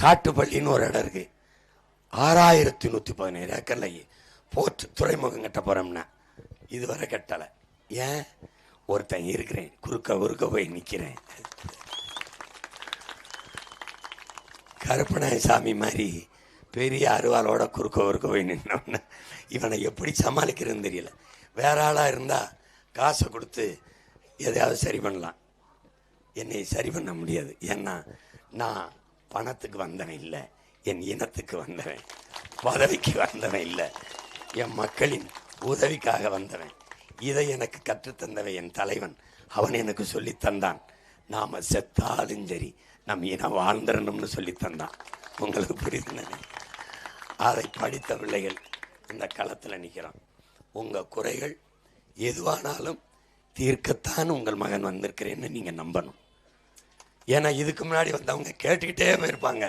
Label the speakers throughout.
Speaker 1: காட்டுப்பள்ளின்னு ஒரு இடம் இருக்கு, 6117 ஏக்கர்ல போர்ட் துறைமுகம் கட்ட போறோம்னா இதுவரை கட்டலை. ஏன்? ஒருத்தன் இருக்கிறேன், குறுக்க போய் நிற்கிறேன். கருப்பநாய சாமி மாதிரி பெரிய அருவாளோட குறுக்க போய் நின்னோன்னு இவனை எப்படி சமாளிக்கிறதுன்னு தெரியல. வேற ஆளாக இருந்தால் காசை கொடுத்து எதையாவது சரி பண்ணலாம், என்னை சரி பண்ண முடியாது. ஏன்னா நான் பணத்துக்கு வந்தவன் இல்லை, என் இனத்துக்கு வந்தவன், பதவிக்கு வந்தவன் இல்லை, என் மக்களின் உதவிக்காக வந்தவன். இதை எனக்கு கற்றுத்தந்தவன் என் தலைவன். அவன் எனக்கு சொல்லித்தந்தான், நாம் செத்தாலும் சரி நம் இனம் வாழ்ந்துடணும்னு சொல்லித்தந்தான். உங்களுக்கு புரியுதுன்னு அதை படித்த பிள்ளைகள் இந்த களத்தில் நிற்கிறான். உங்கள் குறைகள் எதுவானாலும் தீர்க்கத்தான் உங்கள் மகன் வந்திருக்கிறேன்னு நீங்கள் நம்பணும். ஏன்னா இதுக்கு முன்னாடி வந்தவங்க கேட்டுக்கிட்டே போயிருப்பாங்க,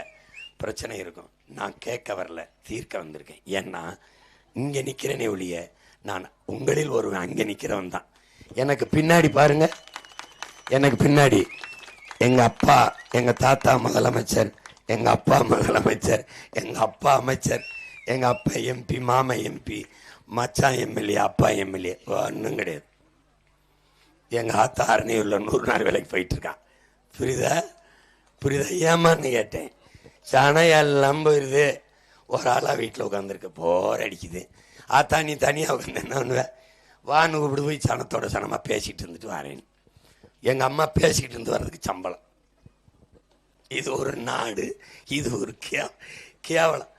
Speaker 1: பிரச்சனை இருக்கும். நான் கேட்க வரல, தீர்க்க வந்திருக்கேன். ஏன்னா இங்கே நிற்கிறேனே ஒழிய நான் உங்களில் ஒரு அங்கே நிற்கிறவன் தான். எனக்கு பின்னாடி பாருங்க, எனக்கு பின்னாடி எங்கள் அப்பா, எங்கள் தாத்தா முதலமைச்சர், எங்கள் அப்பா முதலமைச்சர், எங்கள் அப்பா அமைச்சர், எங்கள் அப்பா எம்பி, மாமா எம்பி, மச்சான் எம்எல்ஏ, அப்பா எம்எல்ஏ, ஒன்றும் கிடையாது. எங்கள் ஆத்தா அரணியூரில் 100 நாள் வேலைக்கு போயிட்டுருக்கான். புரியுதா? ஏமான்னு கேட்டேன். சனம் எல்லாம் போயிடுது, ஒரு ஆளாக வீட்டில் உட்காந்துருக்கு, போர் அடிக்குது. ஆத்தா நீ தனியாக உட்காந்து என்ன பண்ணுவேன்? வான்னு கூப்பிட்டு போய் சனத்தோட சனமாக பேசிகிட்டு இருந்துட்டு வரேன். எங்கள் அம்மா பேசிக்கிட்டு இருந்து வர்றதுக்கு சம்பளம். இது ஒரு நாடு, இது ஒரு கேவலம்.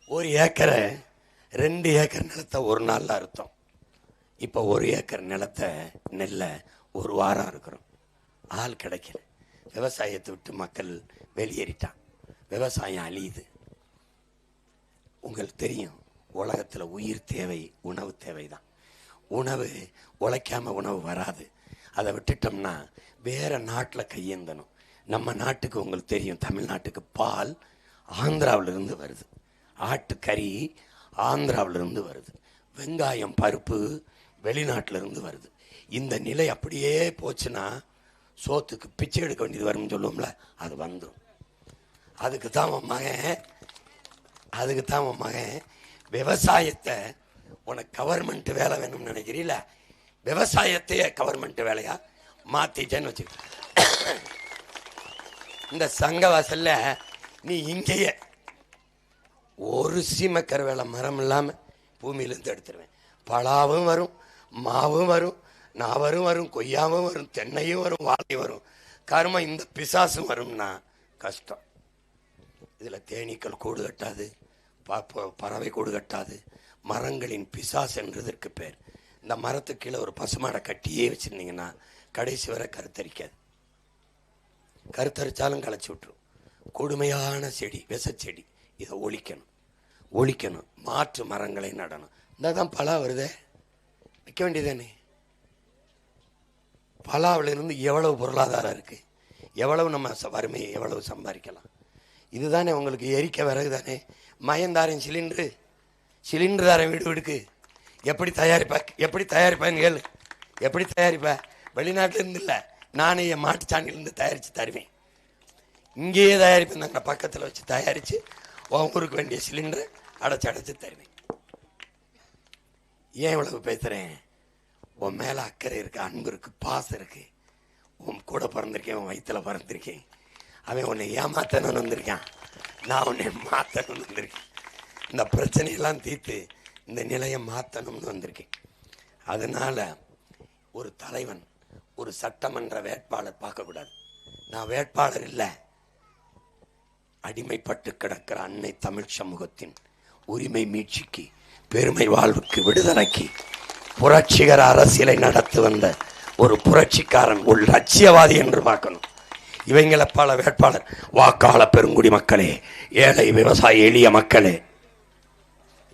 Speaker 1: 1 ஏக்கரை 2 ஏக்கர் நிலத்தை ஒரு நாளில் அறுத்தோம். இப்போ 1 ஏக்கர் நிலத்தை நெல்லை ஒரு வாரம் இருக்கிறோம். ஆள் கிடைக்கல. விவசாயத்தை விட்டு மக்கள் வெளியேறிட்டான். விவசாயம் அழியுது. உங்களுக்கு தெரியும், உலகத்தில் உயிர் தேவை, உணவு தேவை தான். உணவு உழைக்காம உணவு வராது. அதை விட்டுட்டோம்னா வேற நாட்டில் கையேந்தணும். நம்ம நாட்டுக்கு உங்களுக்கு தெரியும், தமிழ்நாட்டுக்கு பால் ஆந்திராவிலிருந்து வருது, ஆட்டுக்கறி ஆந்திராவிலிருந்து வருது, வெங்காயம் பருப்பு வெளிநாட்டிலிருந்து வருது. இந்த நிலை அப்படியே போச்சுன்னா சோத்துக்கு பிச்சை எடுக்க வேண்டியது வரும்னு சொல்லுவோம்ல, அது வந்துடும். அதுக்கு தான் உன் மகன் விவசாயத்தை, உனக்கு கவர்மெண்ட் வேலை வேணும்னு நினைக்கிறீல, விவசாயத்தையே கவர்மெண்ட் வேலையா மாத்திட்டேன்னு வச்சு இந்த சங்க வாசல்ல நீ இங்கேயே ஒரு சீமக்கரை வேலை மரம் இல்லாம பூமியிலிருந்து எடுத்துருவேன். பலாவும் வரும், மாவும் வரும், நாவரும் வரும், கொய்யாவும் வரும், தென்னையும் வரும், வாழையும் வரும். கருமம் இந்த பிசாசும் வரும்னா கஷ்டம். இதில் தேனீக்கள் கூடு கட்டாது, பறவை கூடு கட்டாது. மரங்களின் பிசாசு என்றதற்கு பேர். இந்த மரத்துக்கு கீழே ஒரு பசுமாடை கட்டியே வச்சுருந்தீங்கன்னா கடைசி வரை கருத்தரிக்காது. கருத்தரிச்சாலும் களைச்சி விட்டுரும். கொடுமையான செடி, விஷச்செடி. இதை ஒழிக்கணும். மாற்று மரங்களை நடணும். இந்த தான் பலா வருதே, வைக்க வேண்டியதானே. பலாவிலிருந்து எவ்வளவு பொருளாதாரம் இருக்குது, எவ்வளவு நம்ம வறுமையை எவ்வளவு சம்பாதிக்கலாம். இதுதானே உங்களுக்கு எரிக்க விறகு தானே. மயந்தாரன் சிலிண்டர் தாரன் வீடுக்கு எப்படி தயாரிப்பேன்னு கேளு. எப்படி தயாரிப்ப? வெளிநாட்டிலேருந்து இல்லை, நானே என் மாட்டு சாணியிலேருந்து தயாரித்து தருவேன். இங்கேயே தயாரிப்பேன். நாங்கள் பக்கத்தில் வச்சு தயாரித்து உன் ஊருக்கு வேண்டிய சிலிண்டரை அடைச்சி தருவேன். ஏன் இவ்வளவு பேசுகிறேன்? உன் மேலே அக்கறை இருக்குது, அன்பு இருக்குது, பாசம் இருக்குது. உன் கூட பிறந்திருக்கேன், உன் வயிற்றில் பிறந்திருக்கேன். அவன் உன்னை ஏமாத்தணும்னு வந்திருக்கான், நான் உன்னை மாற்றணும்னு வந்திருக்கேன். இந்த பிரச்சனையெல்லாம் தீர்த்து இந்த நிலையை மாற்றணும்னு வந்திருக்கேன். அதனால் ஒரு தலைவன் ஒரு சட்டமன்ற வேட்பாளர் பார்க்கக்கூடாது. நான் வேட்பாளர் இல்லை, அடிமைப்பட்டு கிடக்கிற அன்னை தமிழ் சமூகத்தின் உரிமை மீட்சிக்கு, பெருமை வாழ்வுக்கு, விடுதலைக்கு புரட்சிகர அரசியலை நடத்தி வந்த ஒரு புரட்சிக்காரன், ஒரு லட்சியவாதி என்று பார்க்கணும். இவங்களை பல வேட்பாளர், வாக்காள பெருங்குடி மக்களே, ஏழை விவசாய எளிய மக்களே,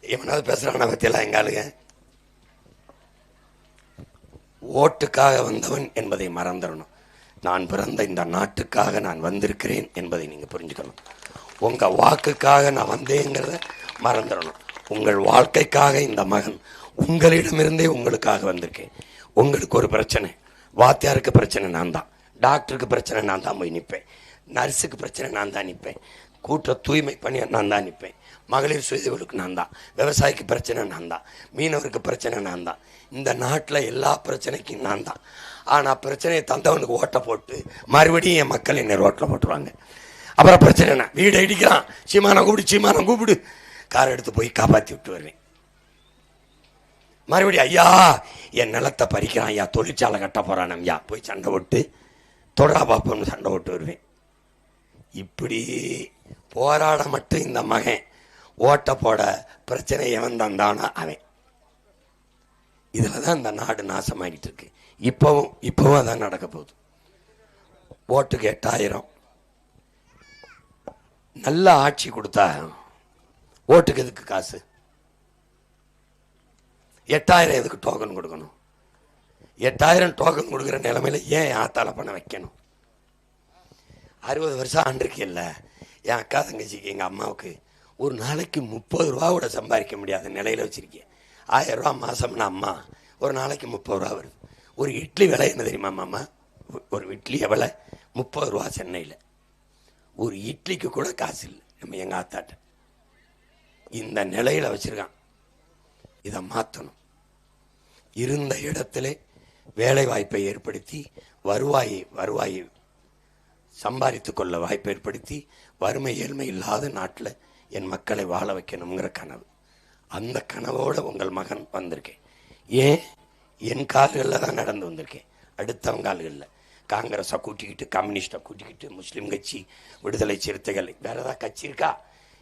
Speaker 1: இவனாவது பேசுறான பத்தியெல்லாம் எங்காளுங்க. ஓட்டுக்காக வந்தவன் என்பதை மறந்துடணும். நான் பிறந்த இந்த நாட்டுக்காக நான் வந்திருக்கிறேன் என்பதை நீங்கள் புரிஞ்சுக்கணும். உங்கள் வாக்குக்காக நான் வந்தேங்கிறத மறந்துடணும். உங்கள் வாழ்க்கைக்காக இந்த மகன் உங்களிடமிருந்தே உங்களுக்காக வந்திருக்கேன். உங்களுக்கு ஒரு பிரச்சனை, வாத்தியாருக்கு பிரச்சனை நான் தான், டாக்டருக்கு பிரச்சனை நான் தான் போய் நிற்பேன், நர்ஸுக்கு பிரச்சனை நான் தான் நிற்பேன், கூட்ட தூய்மை பண்ணி நான் தான் நிற்பேன், மகளிர் சுயதொழிலுக்கு நான் தான், விவசாயிக்கு பிரச்சனை நான் தான், மீனவருக்கு பிரச்சனை நான் தான், இந்த நாட்டில் எல்லா பிரச்சனைக்கும் நான் தான். ஆனால் பிரச்சனையை தந்தவனுக்கு ஓட்டை போட்டு மறுபடியும் என் மக்கள் என்னை ரோட்டில் போட்டுருவாங்க. அப்புறம் பிரச்சனை வீடு இடிக்கிறான், சீமானம் கூப்பிடு கார் எடுத்து போய் காப்பாற்றி விட்டு வருவேன். மறுபடியும் ஐயா என் நிலத்தை பறிக்கிறான் ஐயா, தொழிற்சாலை கட்ட போறான் ஐயா, போய் சண்டை போட்டு தொடரா பாப்போம்னு சண்டை போட்டு வருவேன். இப்படி போராட மட்டும் இந்த மகன், ஓட்ட போட பிரச்சனை எவன் தந்தானா அவன். இதில் தான் இந்த நாடு நாசமாகிட்டு இருக்கு. இப்பவும் அதான் நடக்க போகுது. ஓட்டுக்கு 8000 நல்ல ஆட்சி கொடுத்தா ஓட்டுக்கு எதுக்கு காசு? 8000 எதுக்கு டோக்கன் கொடுக்கணும்? 8000 டோக்கன் கொடுக்குற நிலைமையில ஏன் ஆத்தால பண்ண வைக்கணும்? 60 வருஷம் ஆண்டிருக்கு இல்லை. என் அக்கா தங்கச்சிக்கு எங்கள் அம்மாவுக்கு ஒரு நாளைக்கு 30 ரூபா கூட சம்பாதிக்க முடியாத நிலையில் வச்சுருக்கேன். 1000 ரூபா மாதம்னா அம்மா ஒரு நாளைக்கு 30 ரூபா வருது. ஒரு இட்லி விலை என்ன தெரியுமா அம்மா? ஒரு இட்லி எவ்வளோ? 30 ரூபா சென்னையில். ஒரு இட்லிக்கு கூட காசு இல்லை நம்ம எங்கள் ஆத்தாட்ட. இந்த நிலையில் வச்சுருக்கான். இதை மாற்றணும். இருந்த இடத்துல வேலை வாய்ப்பை ஏற்படுத்தி வருவாயை சம்பாதித்து கொள்ள வாய்ப்பை ஏற்படுத்தி வறுமை ஏழ்மை இல்லாத நாட்டில் என் மக்களை வாழ வைக்கணுங்கிற கனவு. அந்த கனவோடு உங்கள் மகன் வந்திருக்கேன். ஏன் என் கால்களில் தான் நடந்து வந்திருக்கேன், அடுத்தவங்க கால்களில். காங்கிரஸை கூட்டிக்கிட்டு, கம்யூனிஸ்டை கூட்டிக்கிட்டு, முஸ்லீம் கட்சி, விடுதலை சிறுத்தைகள், வேற ஏதாவது கட்சி இருக்கா?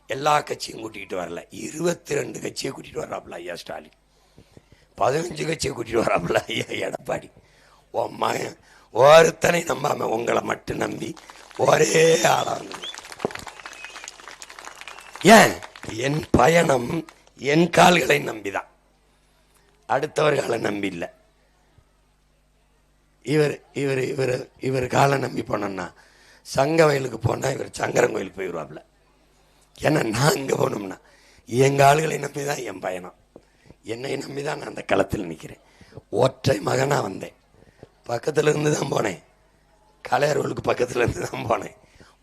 Speaker 1: எல்லா கட்சியும் கூட்டிகிட்டு வரல. 22 கட்சியை கூட்டிகிட்டு வர்றாப்புல ஐயா ஸ்டாலின். 15 கட்சியை கூட்டிகிட்டு வர்றாப்புல ஐயா எடப்பாடி. உன் மகன் ஒருத்தனை நம்பாம உங்களை மட்டும் நம்பி ஒரே ஆளா வந்து. ஏன்? என் பயணம் என் கால்களை நம்பிதான், அடுத்தவர்களை நம்பி இல்லை. இவர் காலை நம்பி போனோம்னா சங்க வயலுக்கு போனால் இவர் சங்கரன் கோயிலுக்கு போயிடுவாப்புல. ஏன்னா நான் இங்கே போனோம்னா எங்கள் ஆளுகளை நம்பி தான் என் பயணம். என்னை நம்பி தான் நான் அந்த களத்தில் நிற்கிறேன். ஒற்றை மகனாக வந்தேன், பக்கத்தில் இருந்து தான் போனேன், கலையர்களுக்கு பக்கத்தில் இருந்து தான் போனேன்.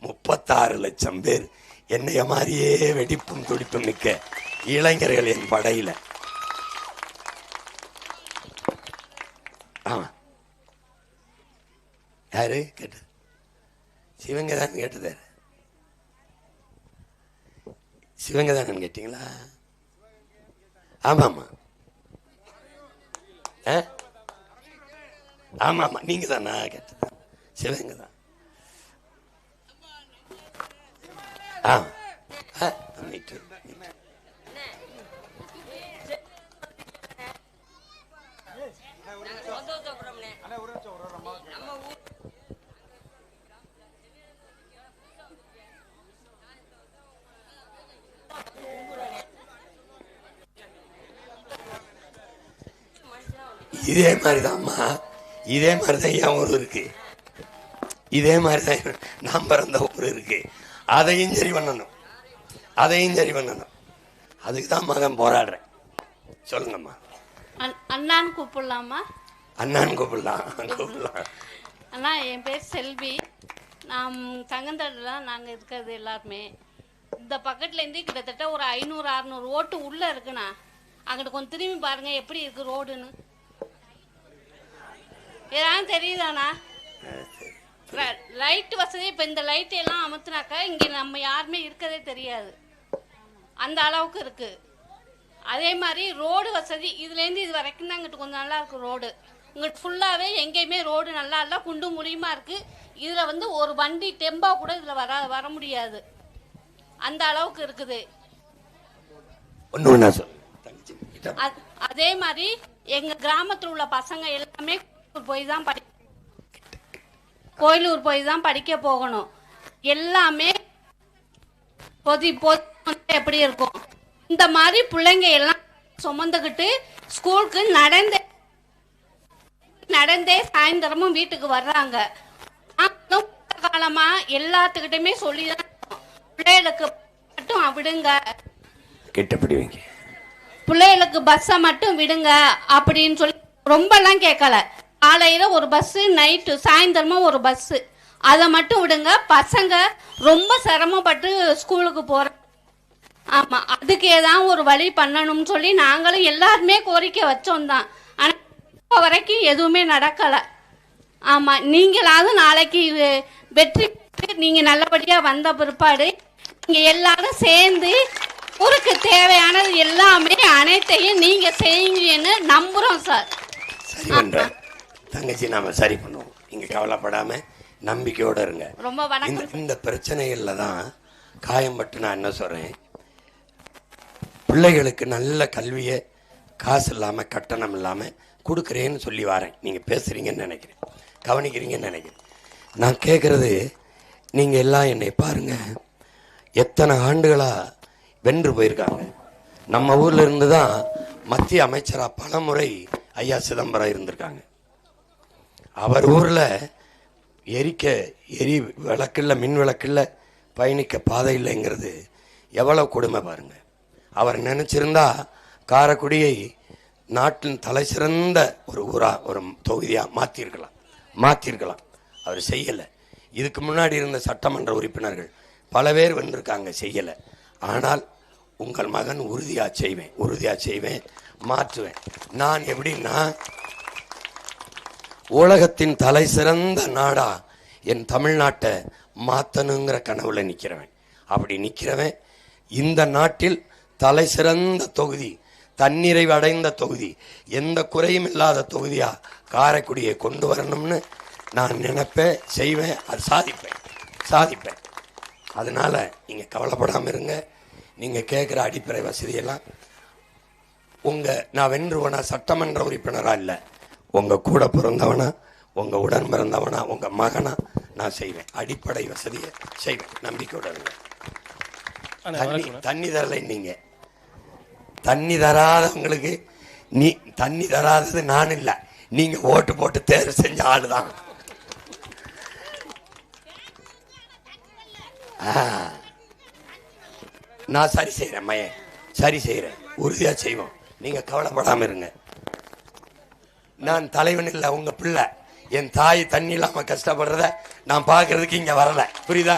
Speaker 1: 36 லட்சம் பேர் என்னைய மாதிரியே வெடிப்பும் துடிப்பும் மிக்க இளைஞர்கள் என் படையில். ஆமாம், யாரு கேட்டது? சிவங்க தான் கேட்டது. சிவங்க தான் கேட்டீங்களா? ஆமாம்மா, ஆமாம்மா, நீங்க தான். நான் கேட்டது சிவங்க தான். இதே மாதிரிதான்மா, இதே மாதிரிதான் என் ஊர் இருக்கு, இதே மாதிரிதான் நான் பிறந்த ஊர் இருக்கு. அதையும் சரி பண்ணணும், அதையும் சரி பண்ணணும். அதுக்குதான் மகன் போராடுறேன். சொல்லுங்கம்மா.
Speaker 2: அண்ணான்னு கூப்பிடலாமா?
Speaker 1: அண்ணான்னு கூப்பிடலாம்.
Speaker 2: அண்ணா, என் பேர் செல்வி. நான் தங்கந்தடில் தான் நாங்கள் இருக்கிறது எல்லாருமே. இந்த பக்கத்துலேருந்து கிட்டத்தட்ட ஒரு 500-600 ஓட்டு உள்ளே இருக்குண்ணா. அங்கிட்ட கொஞ்சம் திரும்பி பாருங்க எப்படி இருக்கு ரோடுன்னு. ஏதாவது தெரியுதாண்ணா? லைட் வசதி இப்போ இந்த லைட் எல்லாம் அமர்த்தினாக்கா இங்கே நம்ம யாருமே இருக்கதே தெரியாது, அந்த அளவுக்கு இருக்கு. அதே மாதிரி ரோடு வசதி இதுலேருந்து இது வரைக்கும் தான் இங்கிட்ட கொஞ்சம் நல்லா இருக்கு ரோடு. இங்கிட்ட ஃபுல்லாகவே எங்கேயுமே ரோடு நல்லா இல்லை, குண்டு முடியுமா இருக்கு. இதில் வந்து ஒரு வண்டி டெம்பா கூட இதில் வர முடியாது, அந்த அளவுக்கு இருக்குது. அதே மாதிரி எங்க கிராமத்தில் உள்ள பசங்க எல்லாமே கோயிலூர் போய் தான் படிக்க போகணும். எல்லாமே எப்படி இருக்கும்? இந்த மாதிரி பிள்ளைங்க எல்லாம் சுமந்துக்கிட்டு ஸ்கூலுக்கு நடந்தே சாயந்தரமும் வீட்டுக்கு வர்றாங்க. காலமா எல்லாத்துக்கிட்டுமே சொல்லிதான் பிள்ளைகளுக்கு மட்டும் விடுங்க, பிள்ளைகளுக்கு பஸ்ஸை மட்டும் விடுங்க அப்படின்னு சொல்லி ரொம்பலாம் கேட்கல. காலையில ஒரு பஸ்ஸு, நைட்டு சாயந்தரமா ஒரு பஸ்ஸு, அதை மட்டும் விடுங்க. பசங்க ரொம்ப சிரமப்பட்டு ஸ்கூலுக்கு போற. ஆமா, அதுக்கு ஏதாவது ஒரு வழி பண்ணணும்னு சொல்லி நாங்களும் எல்லாருமே கோரிக்கை வச்சோம் தான். ஆனா இப்போ வரைக்கும் எதுவுமே நடக்கல. ஆமா, நீங்களாவது நாளைக்கு வெற்றி பெற்று நீங்க நல்லபடியா வந்த பிற்பாடு நீங்க எல்லாரும் சேர்ந்து ஊருக்கு தேவையானது எல்லாமே அனைத்தையும் நீங்க செய்வீங்கன்னு நம்புறோம் சார்.
Speaker 1: சரி பண்றேன் தங்கச்சி, நாம சரி பண்ணுவோம். நீங்க கவலைப்படாம நம்பிக்கையோட இருங்க.
Speaker 2: ரொம்ப வணக்கம்.
Speaker 1: இந்த பிரச்சனைகள்ல தான் காயம்பட்டு நான் என்ன சொல்றேன், பிள்ளைகளுக்கு நல்ல கல்வியை காசு இல்லாம கட்டணம் இல்லாம கொடுக்குறேன்னு சொல்லி வரேன். நீங்க பேசுறீங்கன்னு நினைக்கிறேன், கவனிக்கிறீங்கன்னு நினைக்கிறேன். நான் கேட்கறது, நீங்க எல்லாம் என்னை பாருங்க, எத்தனை ஆண்டுகளா வென்று போயிருக்காங்க. நம்ம ஊர்ல இருந்து தான் மத்திய அமைச்சரா பல முறை ஐயா சிதம்பரம் இருந்திருக்காங்க. அவர் ஊர்ல எரி விளக்கில்ல, மின் விளக்கில்ல, பயணிக்க பாதை இல்லைங்கிறது எவ்வளவு கொடுமை பாருங்க. அவர் நினைச்சிருந்தா காரைக்குடியை நாட்டின் தலை சிறந்த ஒரு ஊரா, ஒரு தொகுதியா மாத்திருக்கலாம். அவர் செய்யலை. இதுக்கு முன்னாடி இருந்த சட்டமன்ற உறுப்பினர்கள் பல பேர் வந்திருக்காங்க, செய்யலை. ஆனால் உங்கள் மகன் உறுதியா செய்வேன், மாற்றுவேன். நான் எப்படின்னா, உலகத்தின் தலை சிறந்த நாடா என் தமிழ்நாட்டை மாத்தணுங்கிற கனவுல நிக்கிறவன். அப்படி நிக்கிறவன் இந்த நாட்டில் தலை சிறந்த தொகுதி, தன்னிறைவு அடைந்த தொகுதி, எந்த குறையும் இல்லாத தொகுதியா காரைக்குடியை கொண்டு வரணும்னு நான் நினைப்பேன், செய்வேன், அது சாதிப்பேன். அதனால நீங்க கவலைப்படாம இருங்க. நீங்க கேட்குற அடிப்படை வசதியெல்லாம் நான் வென்றுவனா சட்டமன்ற உறுப்பினரா இல்லை, உங்க கூட பிறந்தவனா, உங்க உடன் பிறந்தவனா, உங்க மகனா நான் செய்வேன். அடிப்படை வசதியை செய்வேன், நம்பிக்கையோட இருங்க. தண்ணி தரலை, நீங்க தண்ணி தராதவங்களுக்கு தண்ணி தராதது நான் இல்லை, நீங்க ஓட்டு போட்டு தேர்வு செஞ்ச ஆளுதான். நான் சரி செய்யறேன் மையன், சரி செய்யறேன், உறுதியா செய்வோம். நீங்க கவலைப்படாம இருங்க. நான் தலைவன் இல்லை, உங்க பிள்ளை. என் தாய் தண்ணி இல்லாம கஷ்டப்படுறத நான் பாக்குறதுக்கு இங்க வரல, புரியுதா?